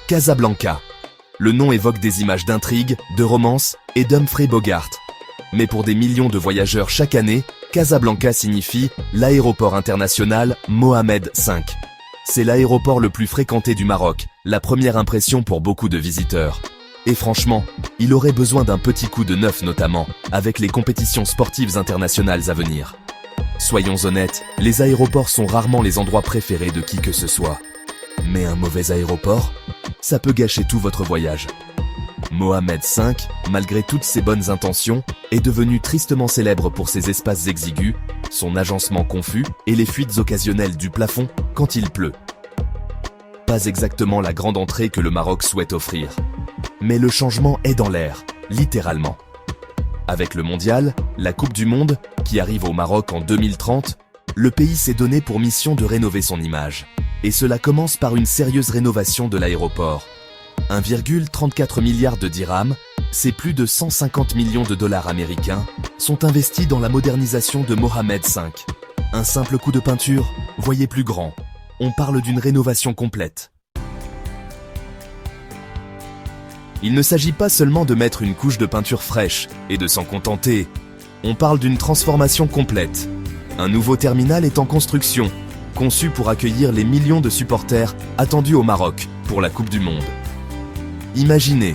Casablanca. Le nom évoque des images d'intrigue, de romance et d'Humphrey Bogart. Mais pour des millions de voyageurs chaque année, Casablanca signifie l'aéroport international Mohamed V. C'est l'aéroport le plus fréquenté du Maroc, la première impression pour beaucoup de visiteurs. Et franchement, il aurait besoin d'un petit coup de neuf notamment, avec les compétitions sportives internationales à venir. Soyons honnêtes, les aéroports sont rarement les endroits préférés de qui que ce soit. Mais un mauvais aéroport, ça peut gâcher tout votre voyage. Mohamed V, malgré toutes ses bonnes intentions, est devenu tristement célèbre pour ses espaces exigus, son agencement confus et les fuites occasionnelles du plafond quand il pleut. Pas exactement la grande entrée que le Maroc souhaite offrir. Mais le changement est dans l'air, littéralement. Avec le mondial, la Coupe du Monde, qui arrive au Maroc en 2030, le pays s'est donné pour mission de rénover son image. Et cela commence par une sérieuse rénovation de l'aéroport. 1,34 milliard de dirhams, c'est plus de 150 millions de dollars américains, sont investis dans la modernisation de Mohamed V. Un simple coup de peinture, voyez plus grand. On parle d'une rénovation complète. Il ne s'agit pas seulement de mettre une couche de peinture fraîche et de s'en contenter. On parle d'une transformation complète. Un nouveau terminal est en construction, conçu pour accueillir les millions de supporters attendus au Maroc pour la Coupe du Monde. Imaginez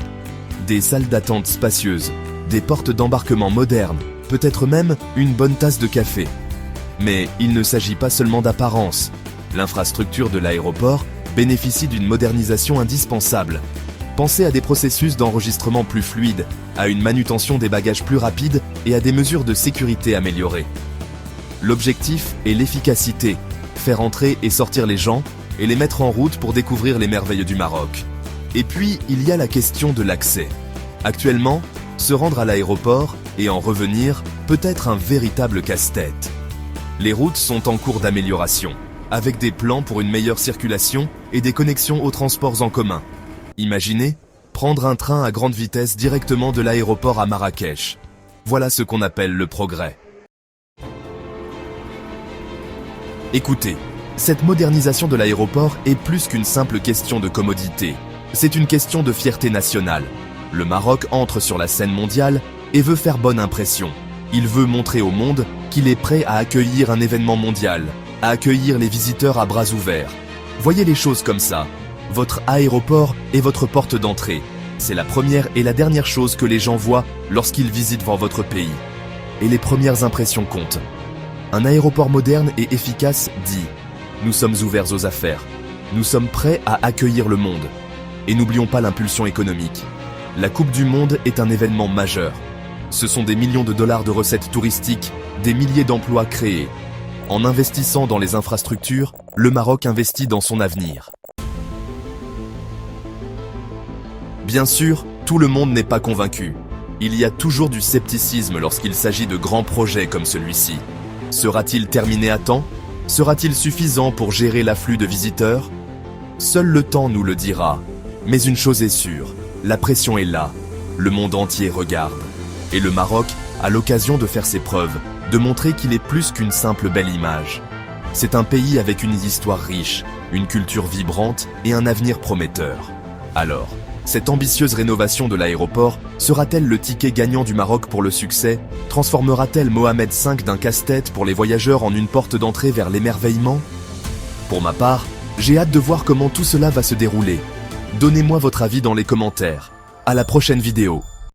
des salles d'attente spacieuses, des portes d'embarquement modernes, peut-être même une bonne tasse de café. Mais il ne s'agit pas seulement d'apparence. L'infrastructure de l'aéroport bénéficie d'une modernisation indispensable. Pensez à des processus d'enregistrement plus fluides, à une manutention des bagages plus rapide et à des mesures de sécurité améliorées. L'objectif est l'efficacité, faire entrer et sortir les gens et les mettre en route pour découvrir les merveilles du Maroc. Et puis, il y a la question de l'accès. Actuellement, se rendre à l'aéroport et en revenir peut être un véritable casse-tête. Les routes sont en cours d'amélioration, avec des plans pour une meilleure circulation et des connexions aux transports en commun. Imaginez, prendre un train à grande vitesse directement de l'aéroport à Marrakech. Voilà ce qu'on appelle le progrès. Écoutez, cette modernisation de l'aéroport est plus qu'une simple question de commodité. C'est une question de fierté nationale. Le Maroc entre sur la scène mondiale et veut faire bonne impression. Il veut montrer au monde qu'il est prêt à accueillir un événement mondial, à accueillir les visiteurs à bras ouverts. Voyez les choses comme ça. Votre aéroport est votre porte d'entrée. C'est la première et la dernière chose que les gens voient lorsqu'ils visitent votre pays. Et les premières impressions comptent. Un aéroport moderne et efficace dit « Nous sommes ouverts aux affaires. Nous sommes prêts à accueillir le monde. » Et n'oublions pas l'impulsion économique. La Coupe du Monde est un événement majeur. Ce sont des millions de dollars de recettes touristiques, des milliers d'emplois créés. En investissant dans les infrastructures, le Maroc investit dans son avenir. Bien sûr, tout le monde n'est pas convaincu. Il y a toujours du scepticisme lorsqu'il s'agit de grands projets comme celui-ci. Sera-t-il terminé à temps? Sera-t-il suffisant pour gérer l'afflux de visiteurs? Seul le temps nous le dira. Mais une chose est sûre, la pression est là. Le monde entier regarde. Et le Maroc a l'occasion de faire ses preuves, de montrer qu'il est plus qu'une simple belle image. C'est un pays avec une histoire riche, une culture vibrante et un avenir prometteur. Alors, cette ambitieuse rénovation de l'aéroport sera-t-elle le ticket gagnant du Maroc pour le succès? Transformera-t-elle Mohamed V d'un casse-tête pour les voyageurs en une porte d'entrée vers l'émerveillement? Pour ma part, j'ai hâte de voir comment tout cela va se dérouler. Donnez-moi votre avis dans les commentaires. À la prochaine vidéo.